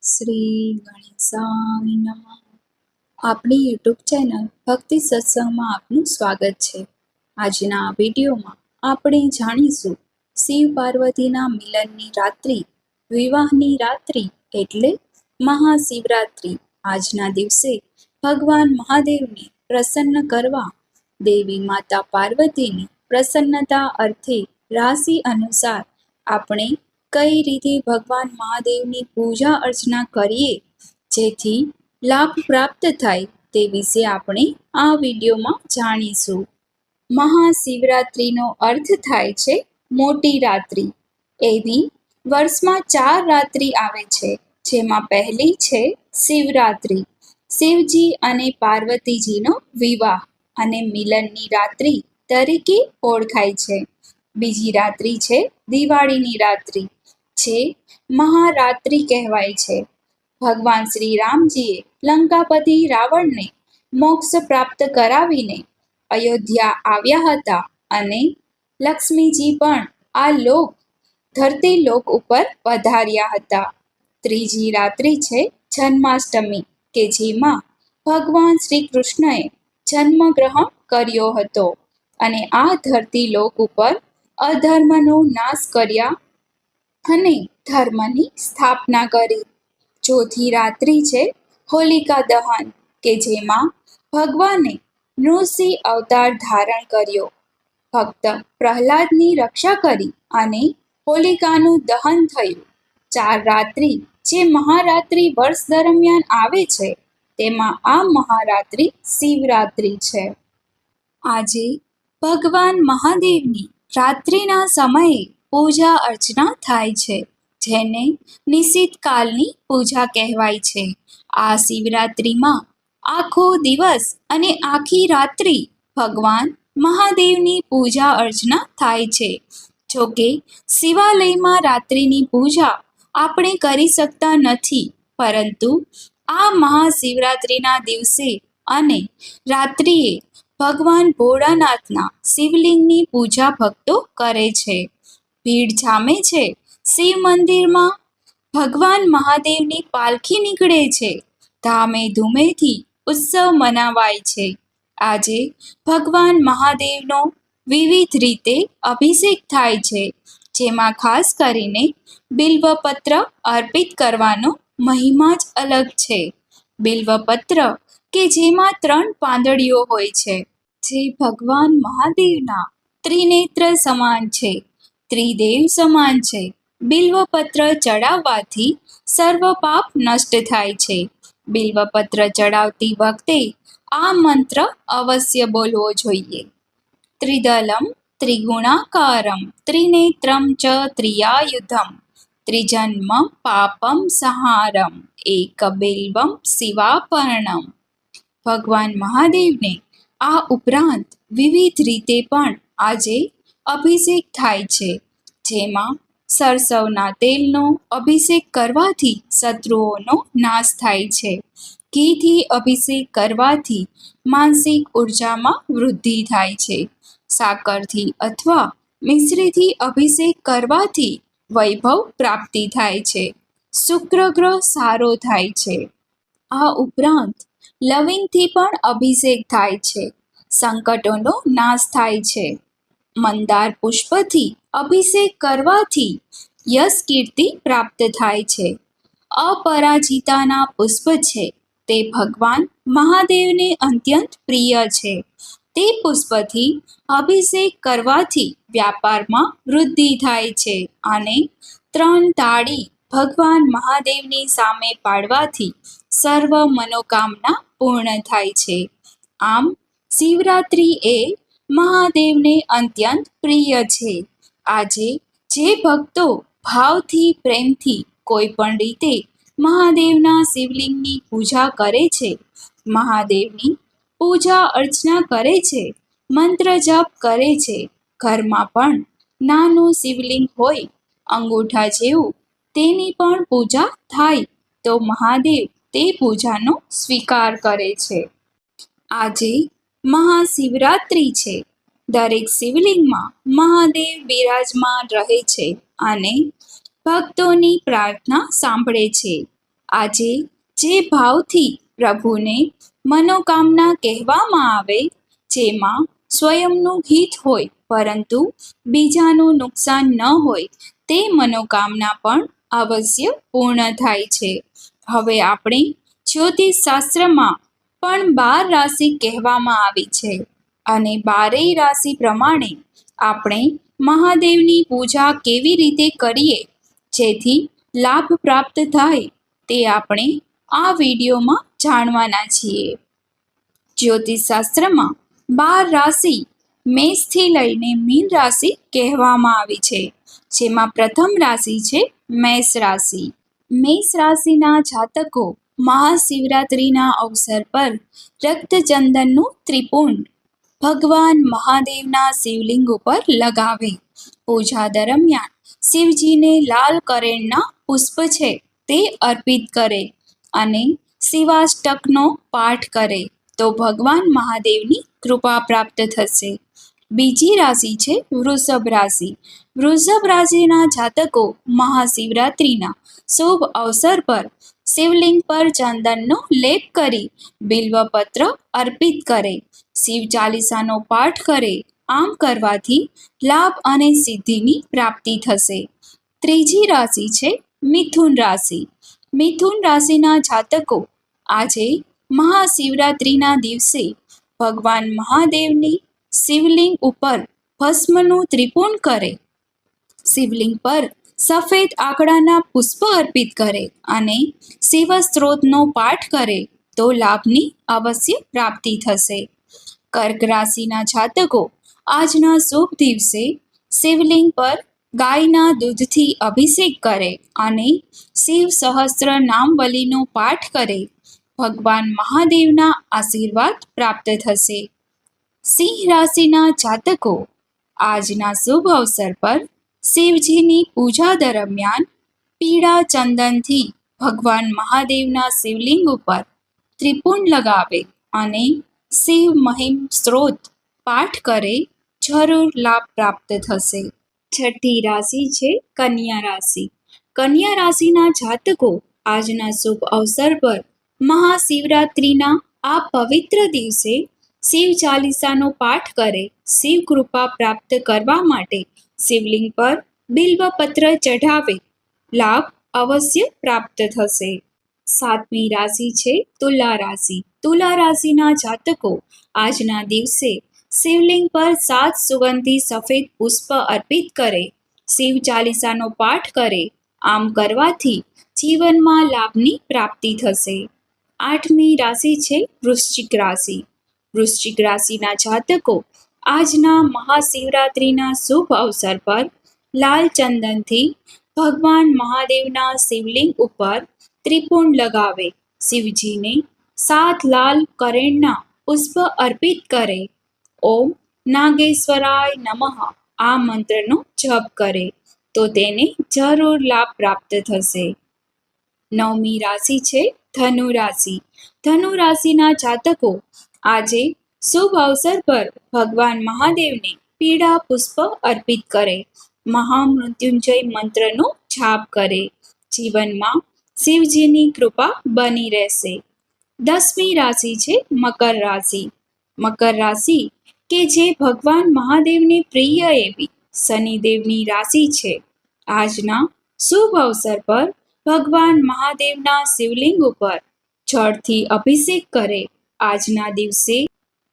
શ્રી ગણેશાય નમઃ. આપણી YouTube channel ભક્તિ સત્સંગમાં આપનું સ્વાગત છે. આજના આ વિડીયોમાં આપણે જાણીશું શિવ પાર્વતીના મિલનની રાત્રિ, વિવાહની રાત્રિ એટલે મહાશિવરાત્રિ. આજના દિવસે ભગવાન મહાદેવને પ્રસન્ન કરવા દેવી માતા પાર્વતીની પ્રસન્નતા અર્થે રાશિ અનુસાર આપણે કઈ રીતે ભગવાન મહાદેવની પૂજા અર્ચના કરીએ જેથી લાભ પ્રાપ્ત થાય તે વિશે આપણે આ વિડીયોમાં જાણીશું. મહાશિવરાત્રિનો અર્થ થાય છે મોટી રાત્રિ. એવી વર્ષમાં 4 રાત્રિ આવે છે, જેમાં પહેલી છે શિવરાત્રિ, શિવજી અને પાર્વતીજીનો વિવાહ અને મિલનની રાત્રિ તરીકે ઓળખાય છે. બીજી રાત્રિ છે દિવાળીની રાત્રિ, જે મહારાત્રિ કહેવાય છે. ભગવાન શ્રી રામજીએ લંકાપતિ રાવણને મોક્ષ પ્રાપ્ત કરાવીને અયોધ્યા આવ્યા હતા અને લક્ષ્મીજી પણ આ લોક ધરતી લોક ઉપર પધાર્યા હતા. ત્રીજી રાત્રિ છે જન્માષ્ટમી, કે જેમાં ભગવાન શ્રી કૃષ્ણએ જન્મ ગ્રહણ કર્યો હતો અને આ ધરતી લોક ઉપર અધર્મનો નાશ કર્યા અને ધર્મની સ્થાપના કરી. ચોથી રાત્રિ છે હોલિકા દહન, કે જેમાં ભગવાને નૃસિંહ અવતાર ધારણ કર્યો, ભક્ત પ્રહલાદની રક્ષા કરી અને હોલિકાનું દહન થયું. 4 રાત્રિ જે મહારાત્રિ વર્ષ દરમિયાન આવે છે, તેમાં આ મહારાત્રિ શિવરાત્રિ છે. આજે ભગવાન મહાદેવની રાત્રિના સમયે પૂજા અર્ચના થાય છે, જેને નિશિત કાલની પૂજા કહેવાય છે. આ શિવરાત્રિમાં આખો દિવસ અને આખી રાત્રિ ભગવાન મહાદેવની પૂજા અર્ચના થાય છે. જોકે શિવાલયમાં રાત્રિની પૂજા આપણે કરી શકતા નથી, પરંતુ આ મહાશિવરાત્રિના દિવસે અને રાત્રિએ ભગવાન ભોળાનાથના શિવલિંગની પૂજા ભક્તો કરે છે. ભીડ જામે છે. શિવ મંદિરમાં ભગવાન મહાદેવની પાલખી નીકળે છે. ધામે ધૂમેથી ઉત્સવ મનાવાય છે. આજે ભગવાન મહાદેવનો વિવિધ રીતે અભિષેક થાય છે, જેમાં ખાસ કરીને બિલ્વપત્ર અર્પિત કરવાનો મહિમા જ અલગ છે. બિલ્વપત્ર કે જેમાં 3 પાંદડીઓ હોય છે, જે ભગવાન મહાદેવના ત્રિનેત્ર સમાન છે, ત્રિદેવ સમાન છે. બિલ્વપત્ર ચડાવવાથી સર્વ પાપ નષ્ટ થાય છે. બિલ્વપત્ર ચડાવતી વખતે આ મંત્ર અવશ્ય બોલવો જોઈએ. ત્રિદલમ ત્રિગુણાકારમ ત્રિનેત્રમ ચ ત્રિયાયુધમ ત્રિજન્મ પાપમ સંહારમ એક બિલ્વમ શિવાપર્ણમ. ભગવાન મહાદેવને આ ઉપરાંત વિવિધ રીતે પણ આજે અભિષેક થાય છે, જેમાં સરસવના તેલનો અભિષેક કરવાથી શત્રુઓનો નાશ થાય છે. ઘીથી અભિષેક કરવાથી માનસિક ઉર્જામાં વૃદ્ધિ થાય છે. સાકરથી અથવા મિશ્રીથી અભિષેક કરવાથી વૈભવ પ્રાપ્તિ થાય છે. શુક્ર ગ્રહ સારો થાય છે. આ ઉપરાંત લવિંગથી પણ અભિષેક થાય છે. સંકટોનો નાશ થાય છે. મંદાર પુષ્પથી અભિષેક કરવાથી યશ કીર્તિ પ્રાપ્ત થાય છે. અપરાજિતાના પુષ્પ છે, તે ભગવાન મહાદેવને અત્યંત પ્રિય છે. તે પુષ્પથી અભિષેક કરવાથી વ્યાપારમાં વૃદ્ધિ થાય છે અને 3 તાળી ભગવાન મહાદેવની સામે પાડવાથી સર્વ મનોકામના પૂર્ણ થાય છે. આમ શિવરાત્રિ એ મહાદેવને અત્યંત પ્રિય છે. આજે જે ભક્તો ભાવથી પ્રેમથી કોઈ પણ રીતે મહાદેવના શિવલિંગની પૂજા કરે છે, મહાદેવની પૂજા અર્ચના કરે છે, મંત્ર જપ કરે છે, ઘરમાં પણ નાનું શિવલિંગ હોય અંગૂઠા જેવું, તેની પણ પૂજા થાય તો મહાદેવ તે પૂજાનો સ્વીકાર કરે છે. આજે મહાશિવરાત્રિ છે. દરેક શિવલિંગમાં મહાદેવ બિરાજમાન રહે છે અને ભક્તોની પ્રાર્થના સાંભળે છે. આજે જે ભાવથી પ્રભુને મનોકામના કહેવામાં આવે, જેમાં સ્વયંનું હિત હોય પરંતુ બીજાનું નુકસાન ન હોય, તે મનોકામના પણ અવશ્ય પૂર્ણ થાય છે. હવે આપણે જ્યોતિષ શાસ્ત્રમાં પણ 12 રાશિ કહેવામાં આવી છે અને 12 રાશિ પ્રમાણે આપણે મહાદેવની પૂજા કેવી રીતે કરીએ જેથી લાભ પ્રાપ્ત થાય તે આપણે આ વિડીયોમાં જાણવાના છીએ. જ્યોતિષ શાસ્ત્રમાં 12 રાશિ મેષથી લઈને મીન રાશિ કહેવામાં આવી છે, જેમાં પ્રથમ રાશિ છે મેષ રાશિ. મેષ રાશિના જાતકો મહાશિવરાત્રિના અવસર પર રક્તચંદનનું ત્રિપુંડ ભગવાન મહાદેવના શિવલિંગ ઉપર લગાવે. પૂજા દરમિયાન શિવજીને લાલ કરેણના પુષ્પ છે તે અર્પિત કરે અને શિવાષ્ટકનો પાઠ કરે તો ભગવાન મહાદેવની કૃપા પ્રાપ્ત થશે. બીજી રાશિ છે વૃષભ રાશિ. વૃષભ રાશિના જાતકો મહાશિવરાત્રિના શુભ અવસર પર શિવલિંગ પર ચંદનનો લેપ કરી બિલ્વપત્ર અર્પિત કરે, શિવ ચાલીસાનો પાઠ કરે. આમ કરવાથી લાભ અને સિદ્ધિની પ્રાપ્તિ થશે. ત્રીજી રાશિ છે મિથુન રાશિ. મિથુન રાશિના જાતકો આજે મહાશિવરાત્રિના દિવસે ભગવાન મહાદેવની શિવલિંગ ઉપર ભસ્મનું ત્રિપુંડ કરે, શિવલિંગ પર સફેદ આકડાના પુષ્પ અર્પિત કરે અને શિવ સ્ત્રોતનો પાઠ કરે તો લાભની અવશ્ય પ્રાપ્તિ થશે. કર્ક રાશિના જાતકો આજના શુભ દિવસે શિવલિંગ પર ગાયના દૂધથી અભિષેક કરે અને શિવ સહસ્ત્ર નામવલીનો પાઠ કરે. ભગવાન મહાદેવના આશીર્વાદ પ્રાપ્ત થશે. સિંહ રાશિના જાતકો આજના શુભ અવસર પર શિવજીની પૂજા દરમિયાન પીળા ચંદનથી ભગવાન મહાદેવના શિવલિંગ ઉપર ત્રિપુંડ લગાવે અને શિવ મહિમ સ્ત્રોત પાઠ કરે, જરૂર લાભ પ્રાપ્ત થશે. છઠ્ઠી રાશિ છે કન્યા રાશિ. કન્યા રાશિના જાતકો આજના શુભ અવસર પર મહાશિવરાત્રિના આ પવિત્ર દિવસે શિવ ચાલીસાનો પાઠ કરે, શિવ કૃપા પ્રાપ્ત કરવા માટે શિવલિંગ પર બિલ્વપત્ર ચઢાવે, લાભ અવશ્ય પ્રાપ્ત થશે. સાતમી રાશિ છે તુલા રાશિ. તુલા રાશિના જાતકો આજના દિવસે શિવલિંગ પર 7 સુગંધી સફેદ પુષ્પ અર્પિત કરે, શિવ ચાલીસાનો પાઠ કરે. આમ કરવાથી જીવનમાં લાભની પ્રાપ્તિ થશે. આઠમી રાશિ છે વૃશ્ચિક રાશિ. વૃશ્ચિક રાશિના જાતકો આજના મહાશિવરાત્રિના શુભ અવસર પર લાલ ચંદનથી ભગવાન મહાદેવના શિવલિંગ ઉપર ત્રિપુંડ લગાવે, શિવજીને 7 લાલ કરેણના પુષ્પ અર્પિત કરે. ઓમ નાગેશ્વરાય નમઃ આ મંત્રનો જપ કરે તો તેને જરૂર લાભ પ્રાપ્ત થશે. નવમી રાશિ છે ધનુ રાશિ. ધનુ રાશિના જાતકો આજે શુભ અવસર પર ભગવાન મહાદેવને પીળા પુષ્પ અર્પિત કરે, મહામૃત્યુંજય મંત્રનો જાપ કરે. જીવનમાં શિવજીની કૃપા બની રહેશે. 10મી રાશિ છે મકર રાશિ. મકર રાશિ કે જે ભગવાન મહાદેવને પ્રિય એવી શનિદેવની રાશિ છે. આજના શુભ અવસર પર ભગવાન મહાદેવના શિવલિંગ ઉપર જળથી અભિષેક કરે. આજના દિવસે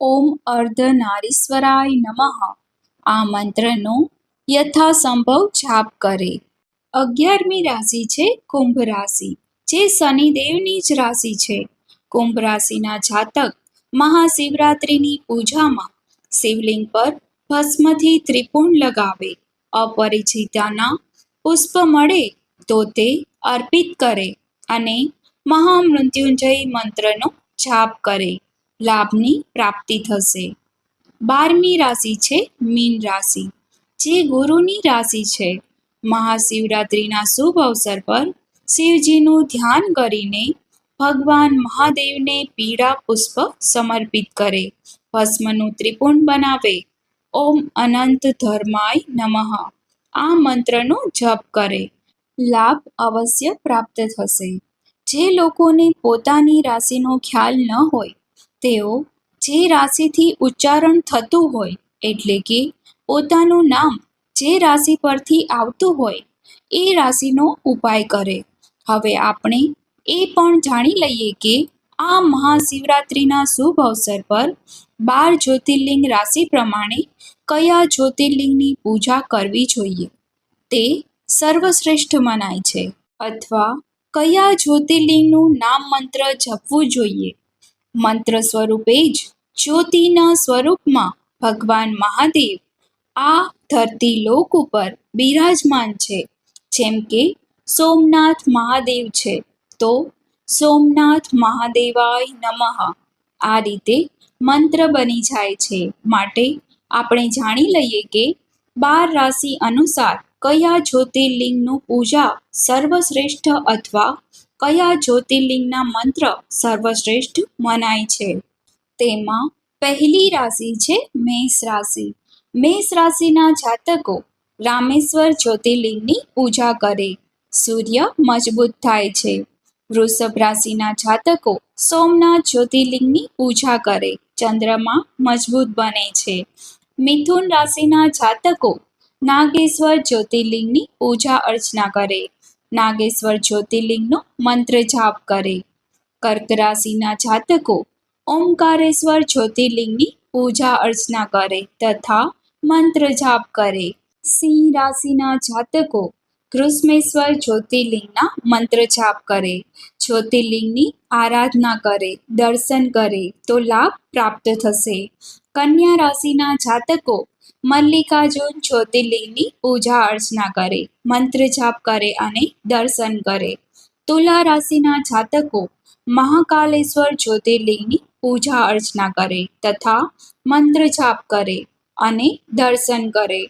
ઓમ અર્ધનારીશ્વરાય નમઃ આ મંત્રનો યથાસંભવ જાપ કરે. 11મી રાશિ છે કુંભ રાશિ, જે શનિદેવની જ રાશિ છે. કુંભ રાશિના જાતક મહાશિવરાત્રિની પૂજામાં શિવલિંગ પર ભસ્મથી ત્રિપુંડ લગાવે, અપરિચિતાના પુષ્પ મળે તો તે અર્પિત કરે અને મહામૃત્યુંજય મંત્રનો જાપ કરે, લાભની પ્રાપ્તિ થશે. 12મી રાશિ છે મીન રાશિ, જે ગુરુની રાશિ છે. મહાશિવરાત્રિના શુભ અવસર પર શિવજીનું ધ્યાન કરીને ભગવાન મહાદેવને પીળા પુષ્પ સમર્પિત કરે, ભસ્મનું ત્રિપુંડ બનાવે. ઓમ અનંત ધર્માય નમઃ આ મંત્રનો જપ કરે, લાભ અવશ્ય પ્રાપ્ત થશે. જે લોકોને પોતાની રાશિનો ખ્યાલ ન હોય તેઓ જે રાશિથી ઉચ્ચારણ થતું હોય એટલે કે પોતાનું નામ જે રાશિ પરથી આવતું હોય એ રાશિનો ઉપાય કરે. હવે આપણે એ પણ જાણી લઈએ કે આ મહાશિવરાત્રિના શુભ અવસર પર 12 જ્યોતિર્લિંગ રાશિ પ્રમાણે કયા જ્યોતિર્લિંગની પૂજા કરવી જોઈએ તે સર્વશ્રેષ્ઠ મનાય છે, અથવા કયા જ્યોતિર્લિંગનું નામ મંત્ર જપવું જોઈએ. મંત્ર સ્વરૂપે જ જ્યોતિના સ્વરૂપમાં ભગવાન મહાદેવ આ ધરતી લોક ઉપર બિરાજમાન છે. જેમ કે સોમનાથ મહાદેવ છે તો સોમનાથ મહાદેવાય નમઃ આ રીતે મંત્ર બની જાય છે. માટે આપણે જાણી લઈએ કે 12 રાશિ અનુસાર કયા જ્યોતિર્લિંગનું પૂજા સર્વશ્રેષ્ઠ અથવા કયા જ્યોતિર્લિંગના મંત્ર સર્વશ્રેષ્ઠ મનાય છે. તેમાં પહેલી રાશિ છે મેષ રાશિ. મેષ રાશિના જાતકો રામેશ્વર જ્યોતિર્લિંગની પૂજા કરે, સૂર્ય મજબૂત થાય છે. વૃષભ રાશિના જાતકો સોમનાથ જ્યોતિર્લિંગની પૂજા કરે, ચંદ્રમા મજબૂત બને છે. મિથુન રાશિના જાતકો નાગેશ્વર જ્યોતિર્લિંગની પૂજા અર્ચના કરે, નાગેશ્વર જ્યોતિર્લિંગનો મંત્ર જાપ કરે. કર્ક રાશિના જાતકો ઓમકારેશ્વર જ્યોતિર્લિંગની પૂજા અર્ચના કરે તથા મંત્ર જાપ કરે. સિંહ રાશિના જાતકો ઘૃષ્મેશ્વર જ્યોતિર્લિંગના મંત્ર જાપ કરે, જ્યોતિર્લિંગની આરાધના કરે, દર્શન કરે તો લાભ પ્રાપ્ત થશે. કન્યા રાશિના જાતકો મલ્લિકાર્જુન જ્યોતિર્લિંગની પૂજા અર્ચના કરે, મંત્ર જાપ કરે અને દર્શન કરે. તુલા રાશિના જાતકો મહાકાલેશ્વર જ્યોતિર્લિંગની પૂજા અર્ચના કરે તથા મંત્ર જાપ કરે અને દર્શન કરે.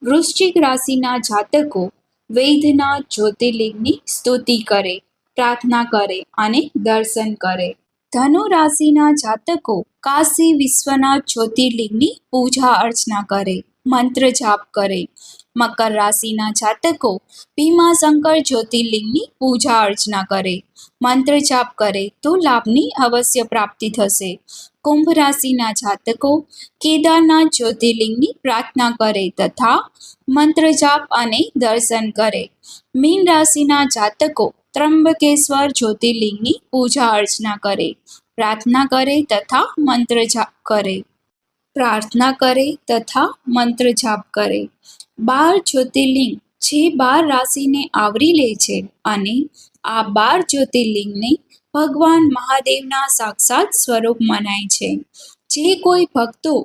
વૃશ્ચિક રાશિના જાતકો વૈદ્યનાથ જ્યોતિર્લિંગની સ્તુતિ કરે, પ્રાર્થના કરે અને દર્શન કરે. ધનુ રાશિના જાતકો કાશી વિશ્વનાથ જ્યોતિર્લિંગની પૂજા અર્ચના કરે, મંત્ર જાપ કરે. મકર રાશિના જાતકો ભીમાશંકર જ્યોતિર્લિંગની પૂજા અર્ચના કરે, મંત્ર જાપ કરે તો લાભની અવશ્ય પ્રાપ્તિ થશે. કુંભ રાશિના જાતકો કેદારનાથ જ્યોતિર્લિંગની પ્રાર્થના કરે તથા મંત્ર જાપ અને દર્શન કરે. મીન રાશિના જાતકો ત્રંબકેશ્વર જ્યોતિર્લિંગની પૂજા અર્ચના કરે, પ્રાર્થના કરે તથા મંત્ર જાપ કરે. પ્રાર્થના કરે તથા મંત્ર જાપ કરે. 12 જ્યોતિર્લિંગ જે 12 રાશિને આવરી લે છે અને આ 12 જ્યોતિર્લિંગને ભગવાન મહાદેવના સાક્ષાત સ્વરૂપ મનાય છે. જે કોઈ ભક્તો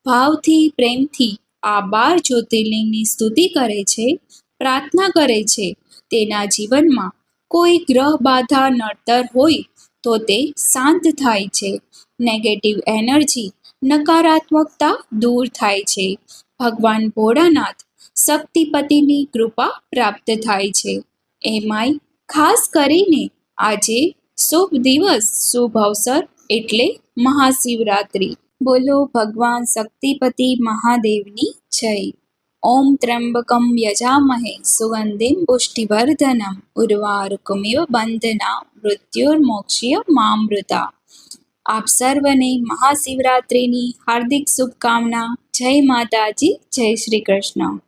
ભાવથી પ્રેમથી આ 12 જ્યોતિર્લિંગની સ્તુતિ કરે છે, પ્રાર્થના કરે છે, તેના જીવનમાં કોઈ ગ્રહ બાધા નડતર હોય તો તે શાંત થાય છે. નેગેટિવ એનર્જી નકારાત્મકતા દૂર થાય છે. ભગવાન ભોળાનાથ શક્તિપતિની કૃપા પ્રાપ્ત થાય છે. એમાંય ખાસ કરીને આજે શુભ દિવસ શુભ અવસર એટલે મહાશિવરાત્રિ. બોલો ભગવાન શક્તિપતિ મહાદેવની જય. ઓમ ત્ર્યંબકમ યજામહે સુગંધિમ પુષ્ટિવર્ધનમ ઉર્વારુકમિવ બંધના મૃત્યુર્મોક્ષ્ય મામૃતા. આપ સર્વને મહાશિવરાત્રિની હાર્દિક શુભકામના. જય માતાજી, જય શ્રી કૃષ્ણ.